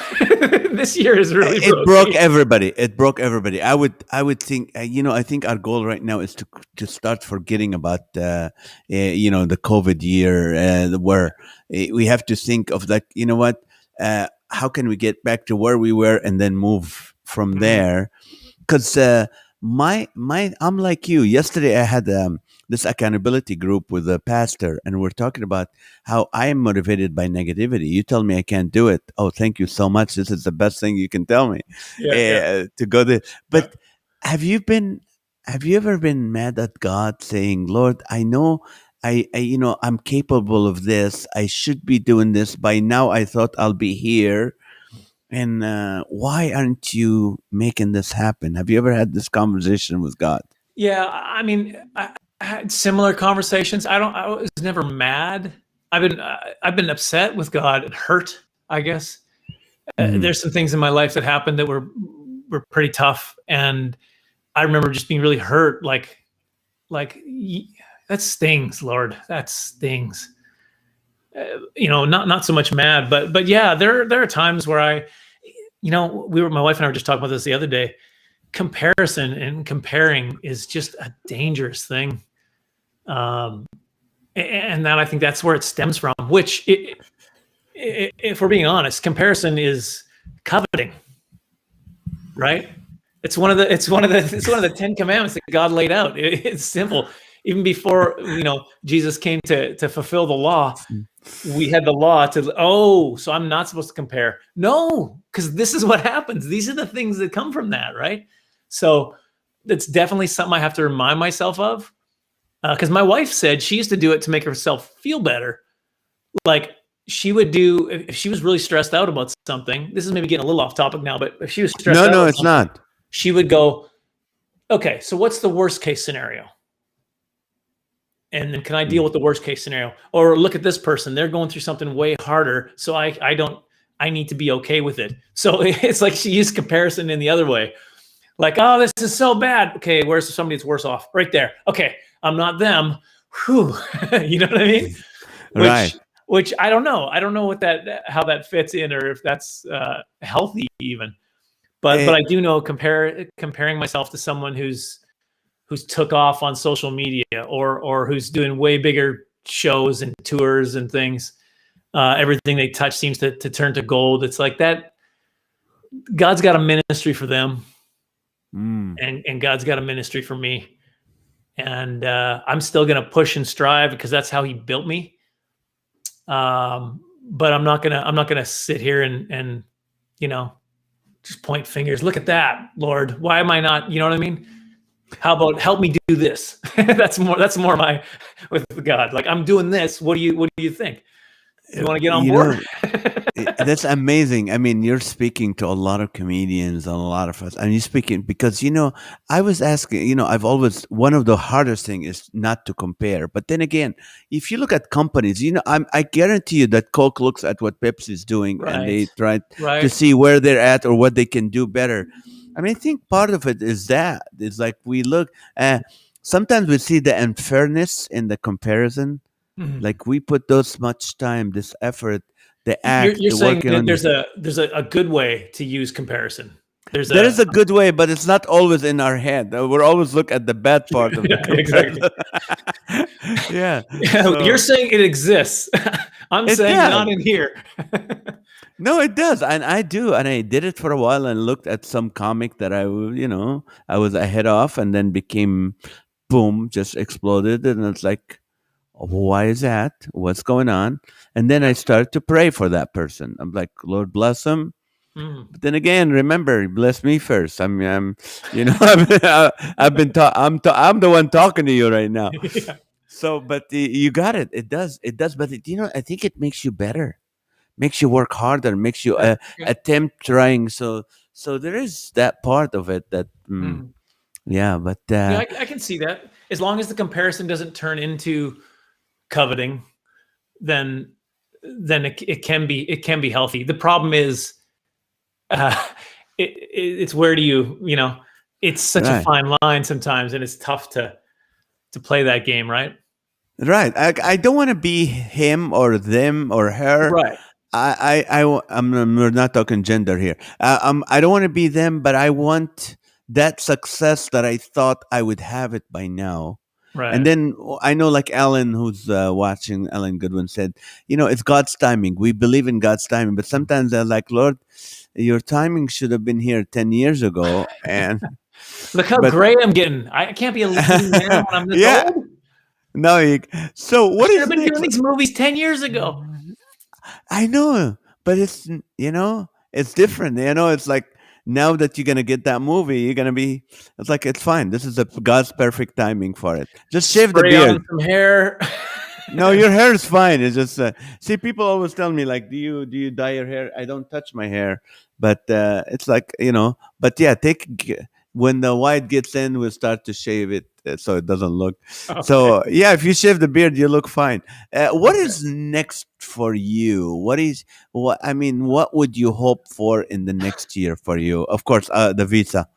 This year has really It broke broke me. everybody. It broke everybody. I would think, I think our goal right now is to start forgetting about the COVID year, where we have to think of, like, what, how can we get back to where we were and then move from Mhm. there. Because my I'm like you. Yesterday I had this accountability group with a pastor, and we're talking about how I am motivated by negativity. You tell me I can't do it. Oh, thank you so much. This is the best thing you can tell me, Yeah. to go there. Yeah. But have you been? Have you ever been mad at God, saying, "Lord, I know I'm capable of this. I should be doing this by now. I thought I'll be here." And why aren't you making this happen? Have you ever had this conversation with God? Yeah, I mean, I had similar conversations. I was never mad. I've been upset with God and hurt, I guess. Hmm. There's some things in my life that happened that were pretty tough, and I remember just being really hurt. Like that stings, Lord. That stings. Not so much mad, but yeah, there are times where my wife and I were just talking about this the other day. Comparison and comparing is just a dangerous thing. Um, and that, I think that's where it stems from. Which, if we're being honest, comparison is coveting, right? It's one of the 10 Commandments that God laid out. It's simple. Even before Jesus came to fulfill the law, we had the law so I'm not supposed to compare. No, because this is what happens. These are the things that come from that, right? So it's definitely something I have to remind myself of. Because my wife said she used to do it to make herself feel better. Like, she would do, if she was really stressed out about something. This is maybe getting a little off topic now, but if she was stressed No, out no, about it's something, not. she would go, okay, so what's the worst case scenario? And then, can I deal Mm. with the worst case scenario? Or look at this person, they're going through something way harder, so I need to be okay with it. So it's like she used comparison in the other way. Like, oh, this is so bad. Okay, where's somebody that's worse off? Right there. Okay, I'm not them. Whew. You know what I mean? Right. Which which I don't know. I don't know how that fits in, or if that's healthy even. But Eh, I do know, comparing myself to someone who's took off on social media, or who's doing way bigger shows and tours and things. Everything they touch seems to turn to gold. It's like that. God's got a ministry for them, mm. and God's got a ministry for me. And I'm still going to push and strive, because that's how He built me. But I'm not gonna sit here and you know just point fingers. Look at that, Lord. Why am I not? You know what I mean? How about help me do this? That's more my with God. Like, I'm doing this. What do you think? You want to get on You board? know, that's amazing. I mean, you're speaking to a lot of comedians and a lot of us, and you're speaking because I was asking. I've always one of the hardest thing is not to compare. But then again, if you look at companies, I guarantee you that Coke looks at what Pepsi is doing, and Right. they try to Right. see where they're at or what they can do better. I mean, I think part of it is that it's like we look. Sometimes we see the unfairness in the comparison. Mhm. Like we put those much time, this effort, the You're, act, you're the saying working that on. there's a good way to use comparison. There's There a is a good way, but it's not always in our head. We're always look at the bad part of the Yeah, exactly. comparison. Yeah. You're So saying it exists. I'm it saying does. not in here. No, it does, and I do, and I did it for a while, and looked at some comic that I was ahead of, and then became boom, just exploded. And it's like, why is that? What's going on? And then I Yeah. started to pray for that person. I'm like, Lord, bless him. Mm. But then again, remember, bless me first. I'm you know, I've been I'm the one talking to you right now. Yeah. So, but you got it. It does. But I think it makes you better, makes you work harder, makes you Yeah. Yeah. attempt trying. So there is that part of it that, Mm. yeah. But Yeah, I can see that. As long as the comparison doesn't turn into coveting, then it can be healthy. The problem is, uh, it's where do you. It's such a right. fine line sometimes, and it's tough to play that game, right? Right. I don't want to be him or them or her. Right. We're not talking gender here. I don't want to be them, but I want that success that I thought I would have it by now. And Right. then I know, like Alan, who's watching, Alan Goodwin said, it's God's timing. We believe in God's timing, but sometimes they're like, Lord, your timing should have been here 10 years ago. And, Look how but, gray I'm getting. I can't be a leading man when I'm this yeah, old. no. So I what should have is been doing next? these movies 10 years ago. I know, but it's different. It's like now that you're gonna get that movie, you're gonna be. It's like it's fine. This is God's perfect timing for it. Just shave the Spray beard. on some hair. No, your hair is fine. It's just see, people always tell me like, do you dye your hair? I don't touch my hair, but it's like But yeah, when the white gets in, we'll start to shave it so it doesn't look. Okay. So yeah, if you shave the beard, you look fine. What Okay. is next for you? What I mean? What would you hope for in the next year for you? Of course, the visa.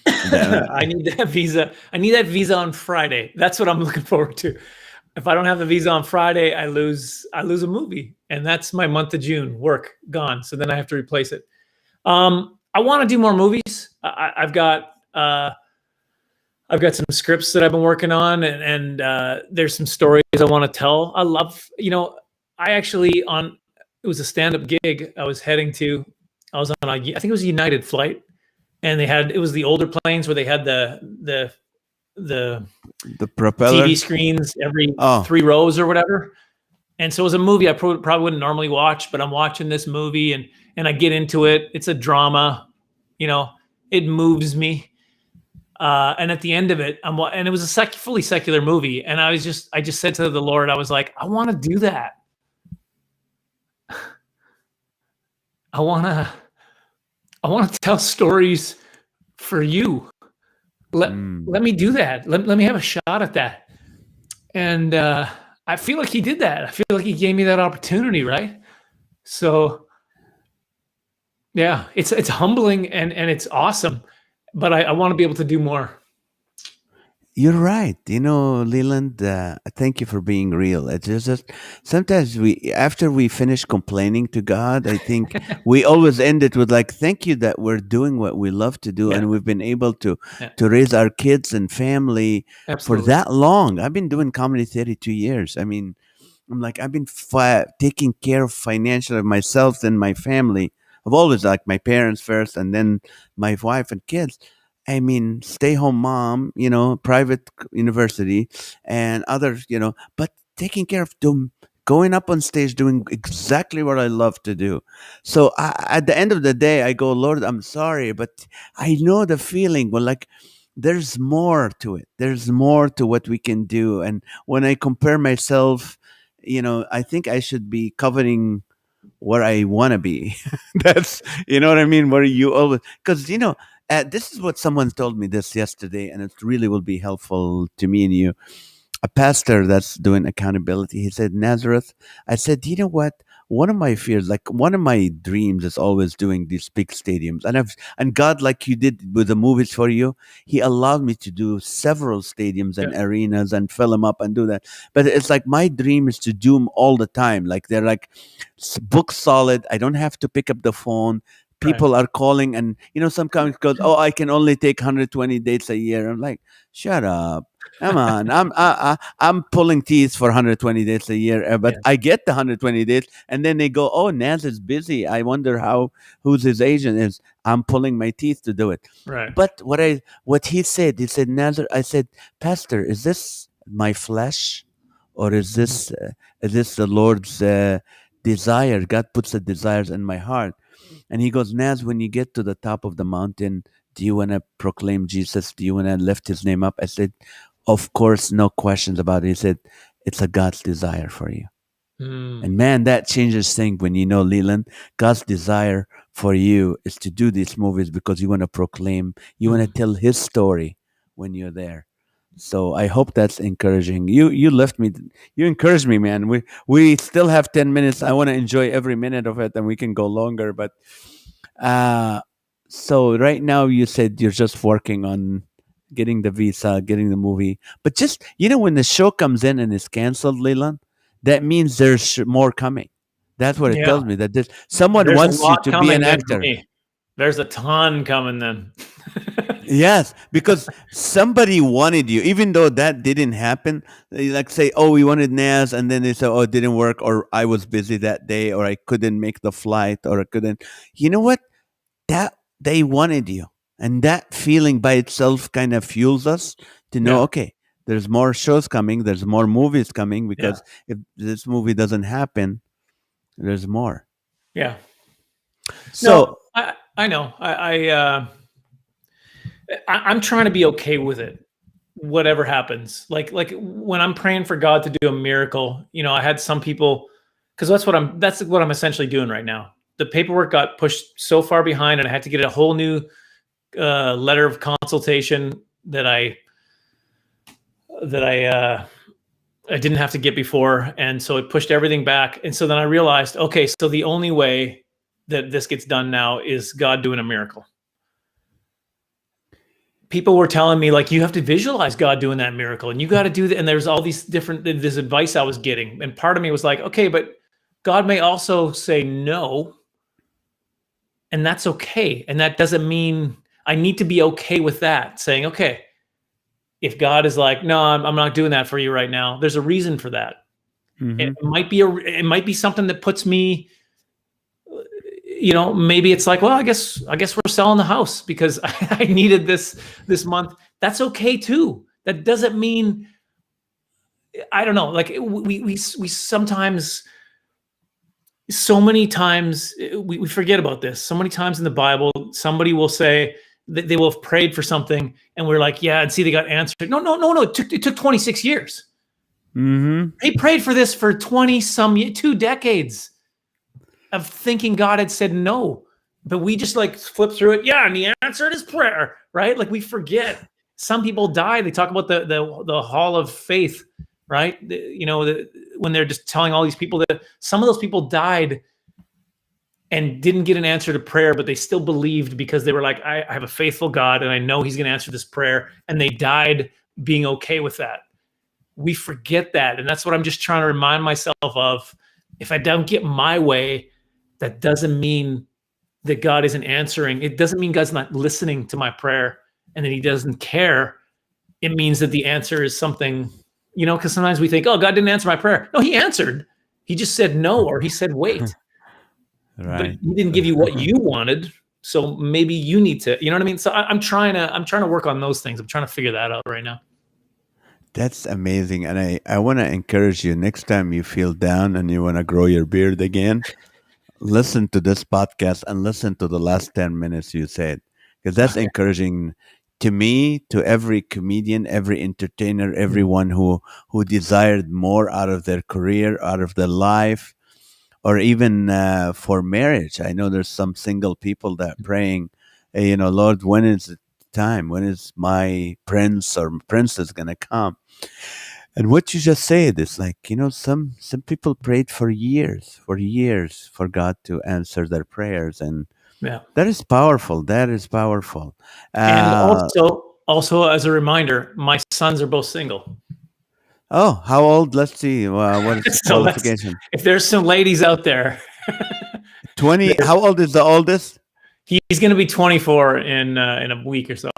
The, I need that visa. I need that visa on Friday. That's what I'm looking forward to. If I don't have the visa on Friday, I lose a movie, and that's my month of June work gone. So then I have to replace it. I want to do more movies. I've got some scripts that I've been working on, and there's some stories I want to tell. I love, I actually it was a stand-up gig I was heading to. I was on I think it was a United flight, and it was the older planes where they had the the TV propeller. screens every Oh, 3 rows or whatever. And so it was a movie I probably wouldn't normally watch, but I'm watching this movie and I get into it. It's a drama, you know, it moves me. And at the end of it, and it was a fully secular movie. And I just said to the Lord, I was like, I want to do that. I want to, I want to tell stories for you. Let mm. me do that. Let me have a shot at that. And I feel like he did that. I feel like he gave me that opportunity, right? So yeah, it's humbling and it's awesome, but I want to be able to do more. You're right. Leland, thank you for being real. It's just sometimes after we finish complaining to God, I think we always end it with like, thank you that we're doing what we love to do Yeah, and we've been able to yeah, to raise our kids and family for absolutely. that long. I've been doing comedy 32 years. I mean, I'm like, I've been taking care of financially of myself and my family. I've always like my parents first and then my wife and kids. I mean, stay home mom, private university and others, but taking care of them, going up on stage, doing exactly what I love to do. So at the end of the day, I go, Lord, I'm sorry, but I know the feeling. Well, like, there's more to it. There's more to what we can do. And when I compare myself, I think I should be covering where I want to be. That's, what I mean? Where you always, because, this is what someone told me this yesterday, and it really will be helpful to me and you. A pastor that's doing accountability, he said, Nazareth, I said, you know what? One of my fears, like one of my dreams is always doing these big stadiums. And God, like you did with the movies for you, he allowed me to do several stadiums Yeah, and arenas and fill them up and do that. But it's like my dream is to do them all the time. Like they're like book solid. I don't have to pick up the phone. right. People are calling, and some comics goes, oh, I can only take 120 dates a year. I'm like, shut up. Come on, I'm pulling teeth for 120 days a year, but Yeah. I get the 120 days, and then they go, "Oh, Naz is busy. I wonder who's his agent is." I'm pulling my teeth to do it. Right. But what he said, Nazar. I said, Pastor, is this my flesh, or is this the Lord's desire? God puts the desires in my heart. And he goes, Naz, when you get to the top of the mountain, do you want to proclaim Jesus? Do you want to lift his name up? I said, of course, no questions about it. He said, it's a God's desire for you. Mm, And man, that changes things when you know, Leland, God's desire for you is to do these movies because you want to proclaim, you want to mm. tell his story when you're there. So I hope that's encouraging. You left me, you encouraged me, man. We still have 10 minutes. I want to enjoy every minute of it, and we can go longer. But uh, so right now you said you're just working on getting the visa, getting the movie. But just when the show comes in and is canceled, Leland, that means there's more coming. That's what it Yeah. tells me. That someone There's a wants you lot to be an coming then for actor. me. There's a ton coming then. Yes, because somebody wanted you, even though that didn't happen. They like say, "Oh, we wanted Naz," and then they say, "Oh, it didn't work," or "I was busy that day," or "I couldn't make the flight," or "I couldn't." You know what? That they wanted you, and that feeling by itself kind of fuels us to know, Yeah. okay, there's more shows coming, there's more movies coming, Yeah. because if this movie doesn't happen, there's more. Yeah. No, So I know. I'm trying to be okay with it, whatever happens. Like when I'm praying for God to do a miracle, I had some people, because that's what I'm essentially doing right now. The paperwork got pushed so far behind, and I had to get a whole new letter of consultation that I didn't have to get before, and so it pushed everything back. And so then I realized, okay, so the only way that this gets done now is God doing a miracle. People were telling me, like, you have to visualize God doing that miracle, and you got to do that. And there's all these different this advice I was getting, and part of me was like, okay, but God may also say no, and that's okay. And that doesn't mean I need to be okay with that. Saying, okay, if God is like, no, I'm not doing that for you right now, there's a reason for that. It mhm. might be something that puts me, maybe it's like, well, I guess we're selling the house because I needed this month. That's okay too. That doesn't mean, I don't know. Like we sometimes, so many times we forget about this. So many times in the Bible, somebody will say that they will have prayed for something, and we're like, yeah, and see, they got answered. No, no, no, no. It took 26 years. Mhm. They prayed for this for 2 decades of thinking God had said no. But we just like flip through it. Yeah, and the answer is prayer, right? Like we forget. Some people die. They talk about the hall of faith, right? When they're just telling all these people that some of those people died and didn't get an answer to prayer, but they still believed because they were like, I have a faithful God and I know he's going to answer this prayer. And they died being okay with that. We forget that. And that's what I'm just trying to remind myself of. If I don't get my way, that doesn't mean that God isn't answering. It doesn't mean God's not listening to my prayer and that he doesn't care. It means that the answer is something, because sometimes we think, oh, God didn't answer my prayer. No, he answered. He just said no, or he said wait. But Right. he didn't give you what you wanted. So maybe you need to, you know what I mean? So I'm trying to work on those things. I'm trying to figure that out right now. That's amazing. And I want to encourage you, next time you feel down and you want to grow your beard again, listen to this podcast and listen to the last 10 minutes you said, because that's Okay. encouraging to me, to every comedian, every entertainer, Mhm. everyone who desired more out of their career, out of their life, or even for marriage. I know there's some single people that praying, hey, Lord, when is the time? When is my prince or princess going to come? And what you just said is like, some people prayed for years for God to answer their prayers. And Yeah. that is powerful. That is powerful. And Uh, also as a reminder, my sons are both single. oh, how old? Let's see. What is the So that's, qualification? if there's some ladies out there, 20. How old is the oldest? he's going to be 24 in a week or so.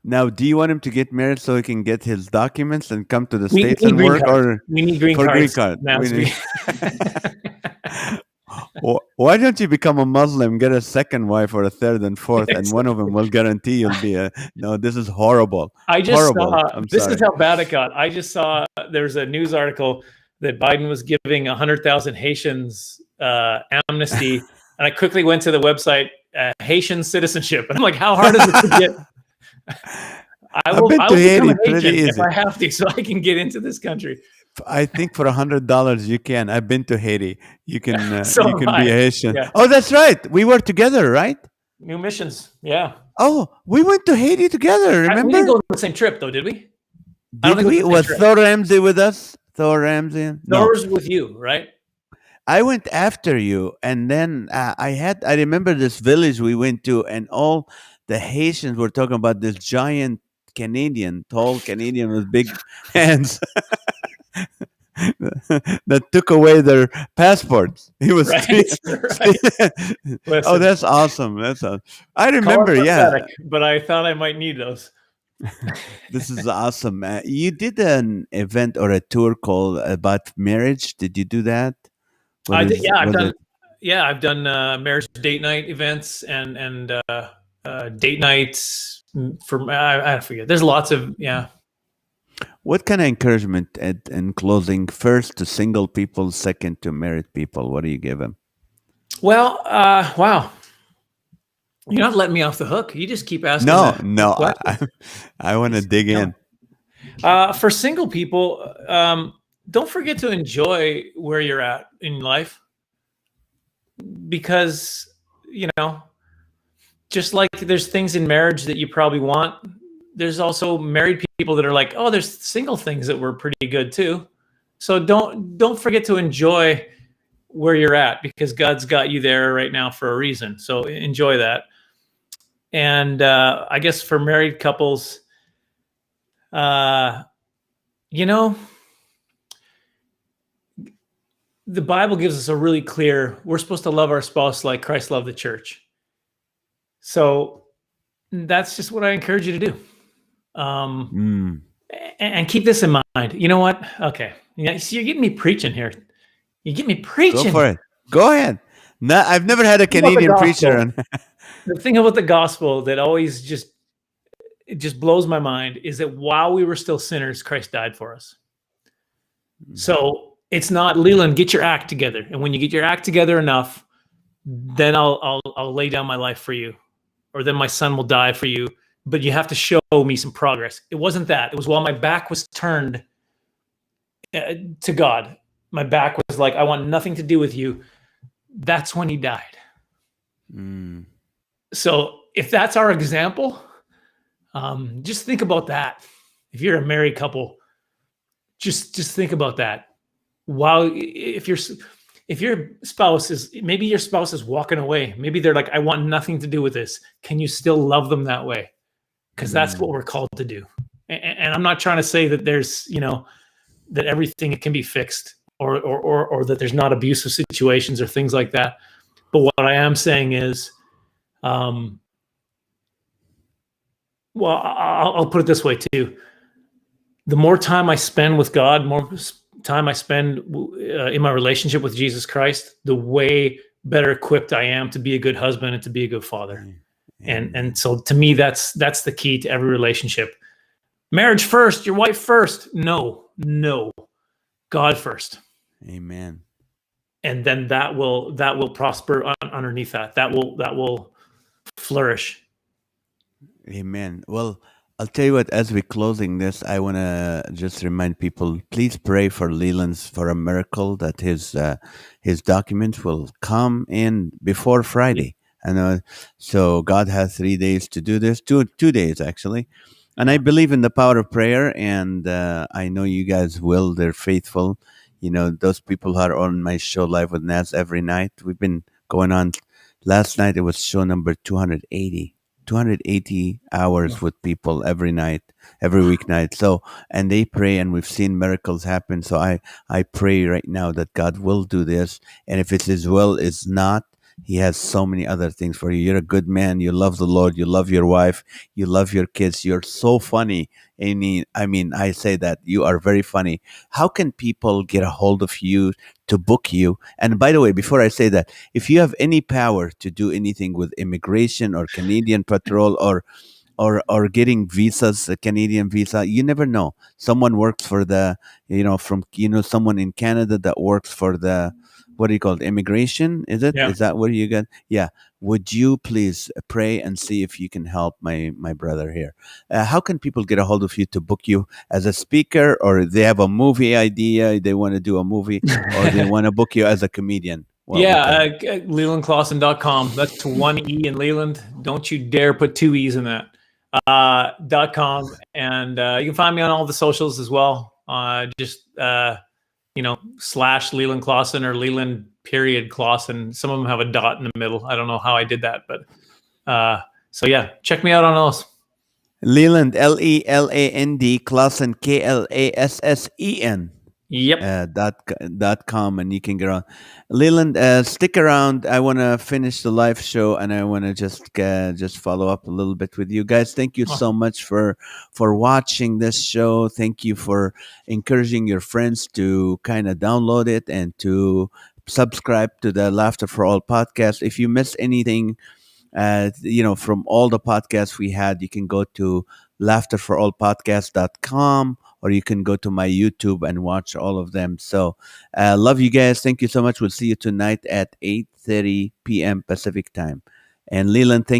Now, do you want him to get married so he can get his documents and come to the We States need and green work, cards. or We need green for green cards. card? We Mavs. need. Why don't you become a Muslim, get a second wife or a third and fourth, and one of them will guarantee you'll be a. No, this is horrible. I just Horrible. saw, I'm this is sorry. how bad it got. I just saw there's a news article that Biden was giving 100,000 Haitians amnesty. And I quickly went to the website, Haitian citizenship. And I'm like, how hard is it to get? I've been I to will become Haiti, a pretty Haitian if easy. I have to, so I can get into this country. I think for $100 you can. I've been to Haiti. You can So you have can be a I. Haitian. Yeah. Oh, that's right. We were together, right? New missions. Yeah. Oh, we went to Haiti together. We didn't Remember? go on the same trip, though, did we? I don't Did think we? it was Was the same trip. Thor Ramsey with us? Thor Ramsey? No, Yours with you, right? I went after you, and then I remember this village we went to, and all the Haitians were talking about this giant Canadian, tall Canadian with big hands that took away their passports. He was Right. Right. oh, Listen, that's awesome. That's awesome. I call it remember. Yeah, pathetic, but I thought I might need those. this is awesome. You did an event or a tour called about marriage. Did you do that? What I did, is yeah, what is- I've done marriage date night events and date nights for I forget. There's lots of What kind of encouragement in closing? First to single people, second to married people. What do you give them? Well, wow, you're not letting me off the hook. You just keep asking. No, the no, questions. I want to dig in. For single people, don't forget to enjoy where you're at in life, because just like there's things in marriage that you probably want, there's also married people that are like, oh, there's single things that were pretty good too. So don't forget to enjoy where you're at, because God's got you there right now for a reason. So enjoy that. And I guess for married couples, the Bible gives us a really clear, we're supposed to love our spouse like Christ loved the church. So that's just what I encourage you to do. And keep this in mind. You know what? Okay. So you're getting me preaching here. You get me preaching. Go for it. Go ahead. No, I've never had a Canadian preacher. The thing about the gospel that always just blows my mind is that while we were still sinners, Christ died for us. So it's not, Leland, get your act together. And when you get your act together enough, then I'll lay down my life for you, or then my son will die for you. But you have to show me some progress. It wasn't that. It was while my back was turned to God. My back was like, I want nothing to do with you. That's when he died. So if that's our example, just think about that. If you're a married couple, just think about that. While if your spouse is, maybe your spouse is walking away, maybe they're like, I want nothing to do with this. Can you still love them that way? Because that's what we're called to do. And I'm not trying to say that there's, that everything can be fixed, or that there's not abusive situations or things like that. But what I am saying is, well, I'll put it this way too. The more time I spend with God, more time I spend in my relationship with Jesus Christ, the way better equipped I am to be a good husband and to be a good father. And so to me, that's the key to every relationship. Marriage first, your wife first. No, God first. Amen. And then that will prosper underneath that. That will flourish. Amen. Well, I'll tell you what, as we're closing this, I want to just remind people, please pray for Leland's, for a miracle that his documents will come in before Friday. And so God has 3 days to do this, two days actually. And I believe in the power of prayer, and I know you guys will. They're faithful. Those people who are on my show Live with Naz every night. We've been going on. Last night it was show number 280 hours with people every night, every weeknight. So, and they pray, and we've seen miracles happen. So I pray right now that God will do this. And if it's his will, it's not, He has so many other things for you. You're a good man. You love the Lord. You love your wife. You love your kids. You're so funny. I mean, I say that you are very funny. How can people get a hold of you to book you? And by the way, before I say that, if you have any power to do anything with immigration or Canadian patrol or getting visas, a Canadian visa, you never know. Someone works for the, from someone in Canada that works for the, what do you call it, immigration? Is it? Yeah. Is that what you got? Yeah. Would you please pray and see if you can help my brother here? How can people get a hold of you to book you as a speaker, or they have a movie idea, they want to do a movie, or they want to book you as a comedian? What Yeah, would that? LelandClassen.com. That's one E in Leland. Don't you dare put two E's in that. .com. And you can find me on all the socials as well. Just, / Leland Claussen or Leland period Claussen. Some of them have a dot in the middle. I don't know how I did that, but so yeah, check me out on those. Leland, Leland, Klassen, Klassen. Yep. Dot com, and you can get on. Leland, stick around. I want to finish the live show, and I want to just follow up a little bit with you guys. Thank you so much for watching this show. Thank you for encouraging your friends to kind of download it and to subscribe to the Laughter for All podcast. If you miss anything, from all the podcasts we had, you can go to laughterforallpodcast.com, or you can go to my YouTube and watch all of them. So, love you guys. Thank you so much. We'll see you tonight at 8:30 p.m. Pacific time. And Leland, thank